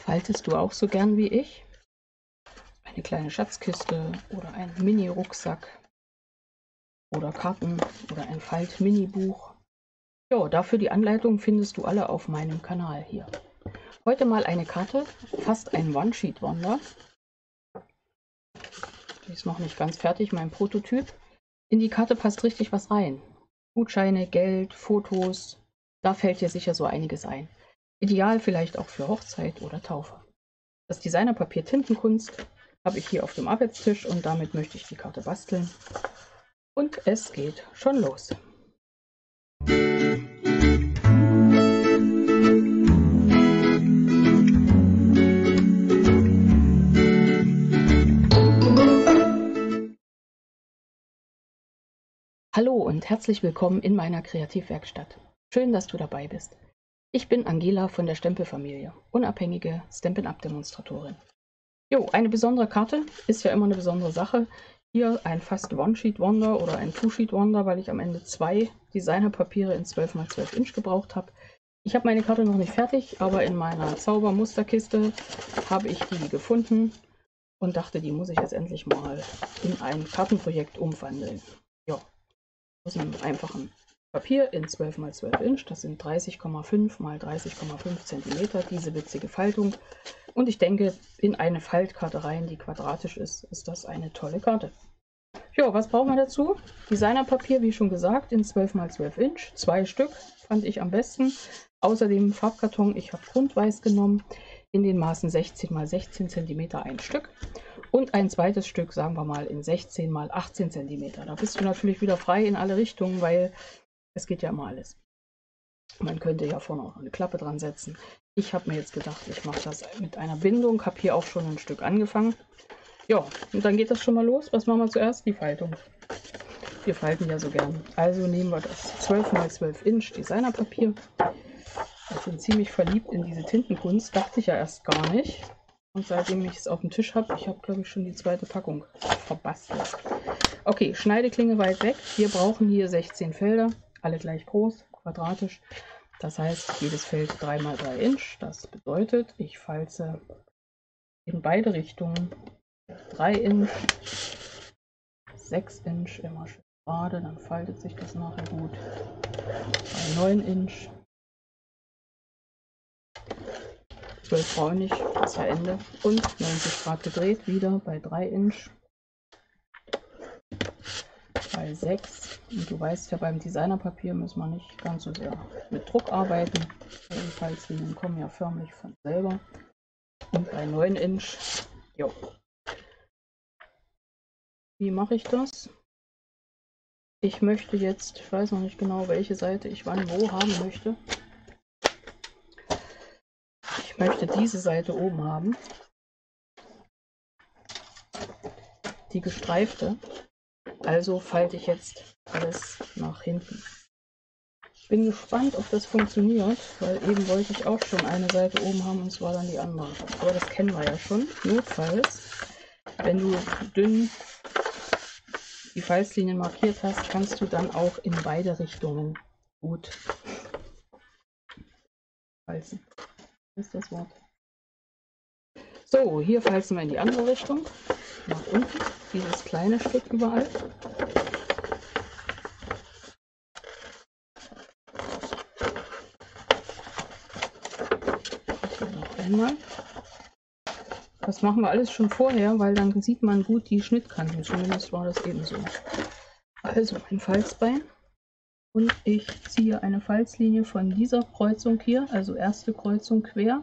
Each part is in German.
Faltest du auch so gern wie ich? Eine kleine Schatzkiste oder ein Mini-Rucksack oder Karten oder ein Falt-Mini-Buch. Ja, dafür die Anleitung findest du alle auf meinem Kanal hier. Heute mal eine Karte, fast ein One-Sheet-Wonder. Die ist noch nicht ganz fertig, mein Prototyp. In die Karte passt richtig was rein. Gutscheine, Geld, Fotos, da fällt dir sicher so einiges ein. Ideal vielleicht auch für Hochzeit oder Taufe. Das Designerpapier Tintenkunst habe ich hier auf dem Arbeitstisch und damit möchte ich die Karte basteln. Und es geht schon los. Hallo und herzlich willkommen in meiner Kreativwerkstatt. Schön, dass du dabei bist. Ich bin Angela von der Stempelfamilie, unabhängige Stampin'-Up-Demonstratorin. Jo, eine besondere Karte ist ja immer eine besondere Sache. Hier ein fast One-Sheet-Wonder oder ein Two-Sheet-Wonder, weil ich am Ende 2 Designerpapiere in 12×12 Inch gebraucht habe. Ich habe meine Karte noch nicht fertig, aber in meiner Zaubermusterkiste habe ich die gefunden und dachte, die muss ich jetzt endlich mal in ein Kartenprojekt umwandeln. Ja, aus einem einfachen Papier in 12×12 Inch, das sind 30,5 x 30,5 cm, diese witzige Faltung. Und ich denke, in eine Faltkarte rein, die quadratisch ist, ist das eine tolle Karte. Jo, was brauchen wir dazu? Designerpapier, wie schon gesagt, in 12×12 Inch, 2 Stück, fand ich am besten. Außerdem Farbkarton, ich habe Grundweiß genommen, in den Maßen 16×16 cm ein Stück. Und ein zweites Stück, sagen wir mal, in 16×18 cm. Da bist du natürlich wieder frei in alle Richtungen, weil es geht ja immer alles. Man könnte ja vorne auch eine Klappe dran setzen. Ich habe mir jetzt gedacht, ich mache das mit einer Bindung. Habe hier auch schon ein Stück angefangen. Ja, und dann geht das schon mal los. Was machen wir zuerst? Die Faltung. Wir falten ja so gern. Also nehmen wir das 12×12 Inch Designerpapier. Ich bin ziemlich verliebt in diese Tintenkunst. Dachte ich ja erst gar nicht. Und seitdem ich es auf dem Tisch habe, ich habe glaube ich schon die zweite Packung verbastelt. Okay, Schneideklinge weit weg. Wir brauchen hier 16 Felder, alle gleich groß, quadratisch. Das heißt, jedes Feld 3×3 Inch. Das bedeutet, ich falze in beide Richtungen 3 Inch, 6 Inch, immer schön gerade, dann faltet sich das nachher gut. Bei 9 Inch, 12 brauche ich nicht, ist ja Ende. Und 90 Grad gedreht, wieder bei 3 Inch. Bei 6. Und du weißt ja, beim Designerpapier muss man nicht ganz so sehr mit Druck arbeiten. Die Falzlinien kommen ja förmlich von selber. Und bei 9 Inch, jo. Wie mache ich das? Ich möchte jetzt, ich weiß noch nicht genau, welche Seite ich wann wo haben möchte. Ich möchte diese Seite oben haben. Die gestreifte. Also falte ich jetzt alles nach hinten. Bin gespannt, ob das funktioniert, weil eben wollte ich auch schon eine Seite oben haben und zwar dann die andere. Aber das kennen wir ja schon. Notfalls, wenn du dünn die Falzlinien markiert hast, kannst du dann auch in beide Richtungen gut falzen. Das ist das Wort. So, hier falzen wir in die andere Richtung. Nach unten, dieses kleine Stück überall. Einmal. Das machen wir alles schon vorher, weil dann sieht man gut die Schnittkanten. Zumindest war das eben so. Also ein Falzbein. Und ich ziehe eine Falzlinie von dieser Kreuzung hier, also erste Kreuzung quer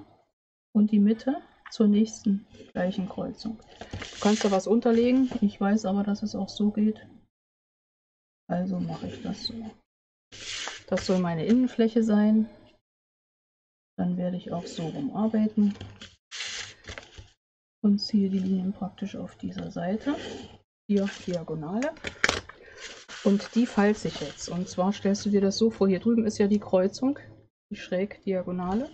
und die Mitte zur nächsten gleichen Kreuzung. Du kannst da was unterlegen. Ich weiß aber, dass es auch so geht. Also mache ich das so. Das soll meine Innenfläche sein. Dann werde ich auch so rumarbeiten und ziehe die Linien praktisch auf dieser Seite, hier Diagonale, und die falze ich jetzt. Und zwar stellst du dir das so vor, hier drüben ist ja die Kreuzung, die schräg Diagonale.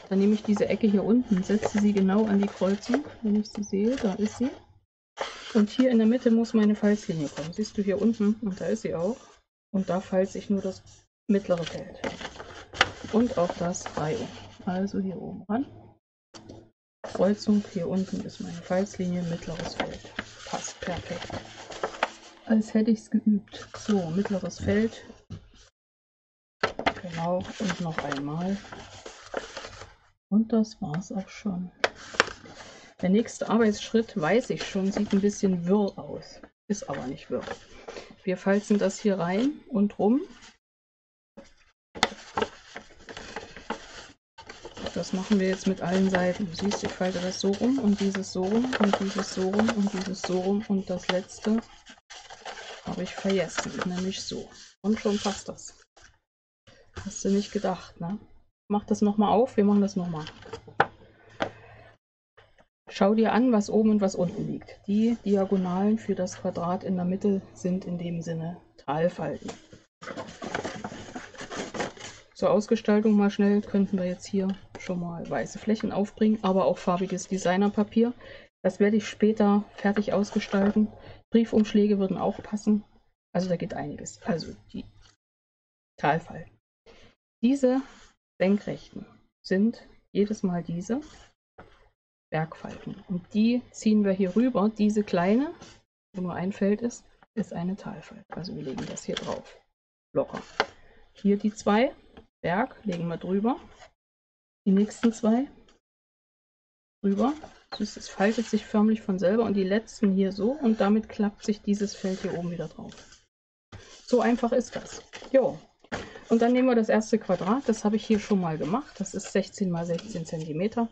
Dann nehme ich diese Ecke hier unten, setze sie genau an die Kreuzung, wenn ich sie sehe, da ist sie. Und hier in der Mitte muss meine Falzlinie kommen. Siehst du hier unten, und da ist sie auch. Und da falze ich nur das mittlere Feld. Und auch das Reihum. Also hier oben ran. Kreuzung. Hier unten ist meine Falzlinie, mittleres Feld. Passt perfekt. Als hätte ich es geübt. So, mittleres Feld. Genau, und noch einmal. Und das war es auch schon. Der nächste Arbeitsschritt, weiß ich schon, sieht ein bisschen wirr aus. Ist aber nicht wirr. Wir falzen das hier rein und rum. Das machen wir jetzt mit allen Seiten. Du siehst, ich falte das so rum und dieses so rum und dieses so rum und dieses so rum und das letzte habe ich vergessen, nämlich so. Und schon passt das. Hast du nicht gedacht, ne? Mach das nochmal auf, wir machen das nochmal. Schau dir an, was oben und was unten liegt. Die Diagonalen für das Quadrat in der Mitte sind in dem Sinne Talfalten. Zur Ausgestaltung mal schnell könnten wir jetzt hier schon mal weiße Flächen aufbringen, aber auch farbiges Designerpapier. Das werde ich später fertig ausgestalten. Briefumschläge würden auch passen. Also da geht einiges. Also die Talfalten. Diese Senkrechten sind jedes Mal diese Bergfalten. Und die ziehen wir hier rüber. Diese kleine, wo nur ein Feld ist, ist eine Talfalte. Also wir legen das hier drauf. Locker. Hier die zwei Berg legen wir drüber. Die nächsten zwei drüber. Es faltet sich förmlich von selber und die letzten hier so und damit klappt sich dieses Feld hier oben wieder drauf. So einfach ist das. Jo. Und dann nehmen wir das erste Quadrat. Das habe ich hier schon mal gemacht. Das ist 16 x 16 cm.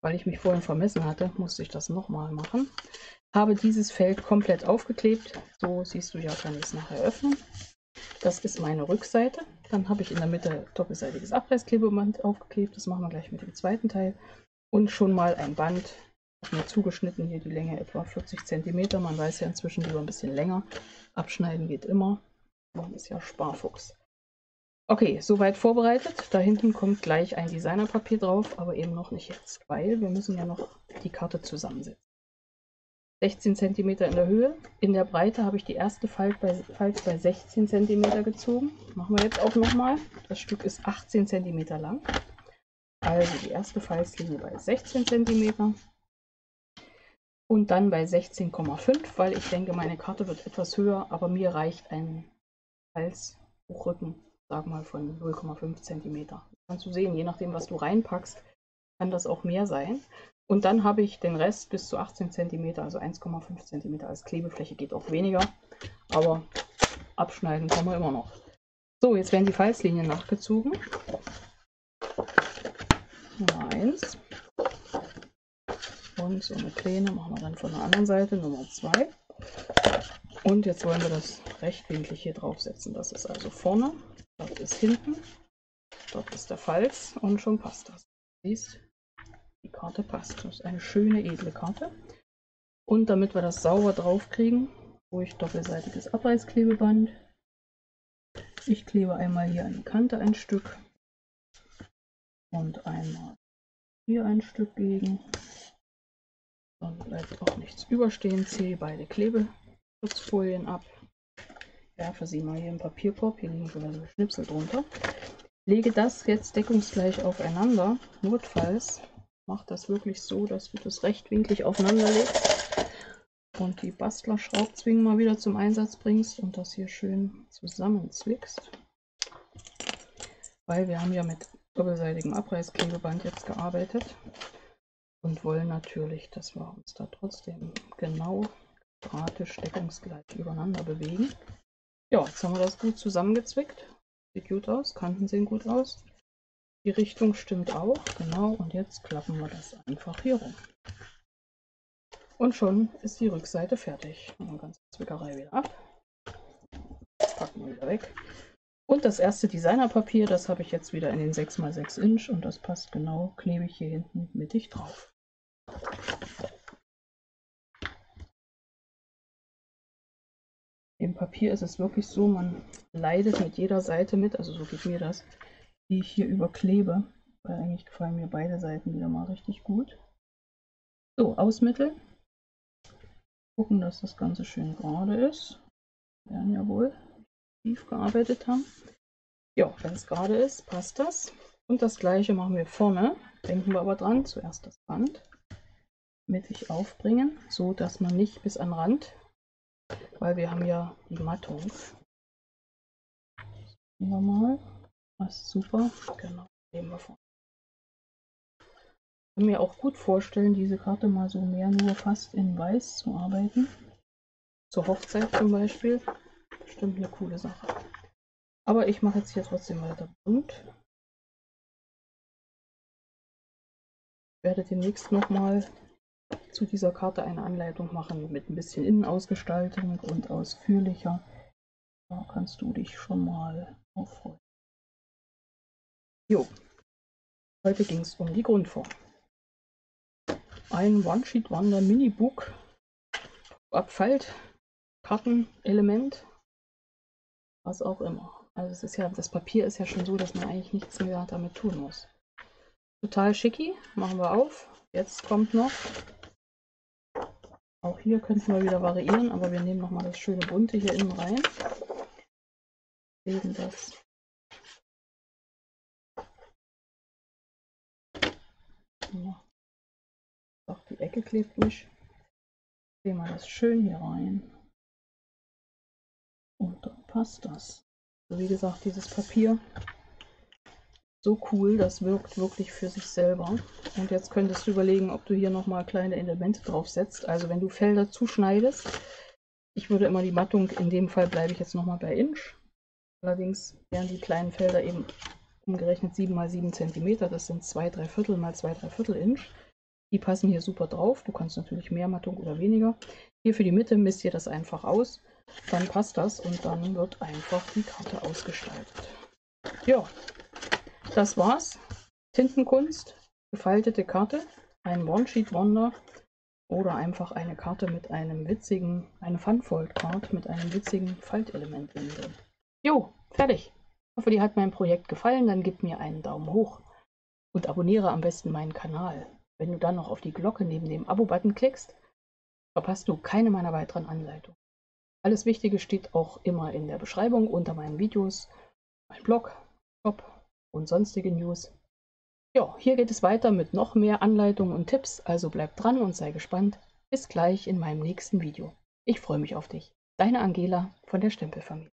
Weil ich mich vorhin vermessen hatte, musste ich das nochmal machen. Habe dieses Feld komplett aufgeklebt. So siehst du ja, kann ich es nachher öffnen. Das ist meine Rückseite. Dann habe ich in der Mitte doppelseitiges Abreißklebeband aufgeklebt. Das machen wir gleich mit dem zweiten Teil. Und schon mal ein Band. Ich habe mir zugeschnitten, hier die Länge etwa 40 cm. Man weiß ja inzwischen lieber ein bisschen länger. Abschneiden geht immer. Man ist ja Sparfuchs. Okay, soweit vorbereitet. Da hinten kommt gleich ein Designerpapier drauf, aber eben noch nicht jetzt, weil wir müssen ja noch die Karte zusammensetzen. 16 cm in der Höhe. In der Breite habe ich die erste Falte bei 16 cm gezogen. Machen wir jetzt auch nochmal. Das Stück ist 18 cm lang. Also die erste Falzlinie bei 16 cm. Und dann bei 16,5, weil ich denke, meine Karte wird etwas höher, aber mir reicht ein Falzbuchrücken, sag mal von 0,5 cm. Kannst du sehen, je nachdem, was du reinpackst, kann das auch mehr sein. Und dann habe ich den Rest bis zu 18 cm, also 1,5 cm als Klebefläche, geht auch weniger, aber abschneiden kann man immer noch. So, jetzt werden die Falzlinien nachgezogen. Nummer 1. Und so eine kleine machen wir dann von der anderen Seite, Nummer 2. Und jetzt wollen wir das rechtwinklig hier draufsetzen. Das ist also vorne, das ist hinten, dort ist der Falz und schon passt das. Du siehst, die Karte passt. Das ist eine schöne, edle Karte. Und damit wir das sauber drauf kriegen, ruhig doppelseitiges Abreißklebeband. Ich klebe einmal hier an die Kante ein Stück und einmal hier ein Stück gegen. Dann bleibt auch nichts überstehen. Ziehe beide Klebeschutzfolien ab. Werfe sie mal hier im Papierkorb. Hier liegen sogar so Schnipsel drunter. Lege das jetzt deckungsgleich aufeinander. Notfalls macht das wirklich so, dass du das rechtwinklig aufeinander legst und die Bastler-Schraubzwingen mal wieder zum Einsatz bringst und das hier schön zusammenzwickst. Weil wir haben ja mit doppelseitigem Abreißklebeband jetzt gearbeitet und wollen natürlich, dass wir uns da trotzdem genau quadratisch deckungsgleich übereinander bewegen. Ja, jetzt haben wir das gut zusammengezwickt. Sieht gut aus, Kanten sehen gut aus. Die Richtung stimmt auch, genau. Und jetzt klappen wir das einfach hier rum. Und schon ist die Rückseite fertig. Machen wir ganze Zwickerei wieder ab. Packen wir wieder weg. Und das erste Designerpapier, das habe ich jetzt wieder in den 6 x 6 Inch und das passt genau, klebe ich hier hinten mittig drauf. Im Papier ist es wirklich so, man leidet mit jeder Seite mit, also so geht mir das, die ich hier überklebe, weil eigentlich gefallen mir beide Seiten wieder mal richtig gut. So, ausmitteln. Gucken, dass das Ganze schön gerade ist. Wir werden ja wohl tief gearbeitet haben. Ja, wenn es gerade ist, passt das. Und das gleiche machen wir vorne. Denken wir aber dran, zuerst das Band mittig aufbringen, so dass man nicht bis an den Rand, weil wir haben ja die Mattung. Normal, passt super, genau, nehmen wir vor. Ich kann mir auch gut vorstellen, diese Karte mal so mehr nur fast in Weiß zu arbeiten. Zur Hochzeit zum Beispiel. Bestimmt eine coole Sache. Aber ich mache jetzt hier trotzdem weiter bunt. Ich werde demnächst nochmal zu dieser Karte eine Anleitung machen mit ein bisschen Innenausgestaltung und ausführlicher. Da kannst du dich schon mal drauf freuen. Jo, heute ging es um die Grundform. Ein One-Sheet-Wonder Mini-Book abfällt, Kartenelement, was auch immer. Also es ist ja, das Papier ist ja schon so, dass man eigentlich nichts mehr damit tun muss. Total schicki, machen wir auf. Jetzt kommt noch, auch hier könnten wir wieder variieren, aber wir nehmen nochmal das schöne bunte hier innen rein. Legen das ja. Auch die Ecke klebt nicht. Legen wir das schön hier rein. Und dann passt das. Also wie gesagt, dieses Papier so cool, das wirkt wirklich für sich selber. Und jetzt könntest du überlegen, ob du hier nochmal kleine Elemente drauf setzt. Also wenn du Felder zuschneidest, ich würde immer die Mattung, in dem Fall bleibe ich jetzt nochmal bei Inch. Allerdings wären die kleinen Felder eben umgerechnet 7 x 7 cm. Das sind 2 3/4 mal 2 3/4 Inch. Die passen hier super drauf. Du kannst natürlich mehr Mattung oder weniger. Hier für die Mitte misst ihr das einfach aus. Dann passt das und dann wird einfach die Karte ausgestaltet. Ja, das war's. Tintenkunst, gefaltete Karte, ein One-Sheet-Wonder oder einfach eine Karte mit einem witzigen, eine Fun-Fold-Card mit einem witzigen Faltelement innen drin. Jo, fertig. Ich hoffe, dir hat mein Projekt gefallen. Dann gib mir einen Daumen hoch und abonniere am besten meinen Kanal. Wenn du dann noch auf die Glocke neben dem Abo-Button klickst, verpasst du keine meiner weiteren Anleitungen. Alles Wichtige steht auch immer in der Beschreibung unter meinen Videos, mein Blog, Shop und sonstige News. Ja, hier geht es weiter mit noch mehr Anleitungen und Tipps, also bleib dran und sei gespannt. Bis gleich in meinem nächsten Video. Ich freue mich auf dich. Deine Angela von der Stempelfamilie.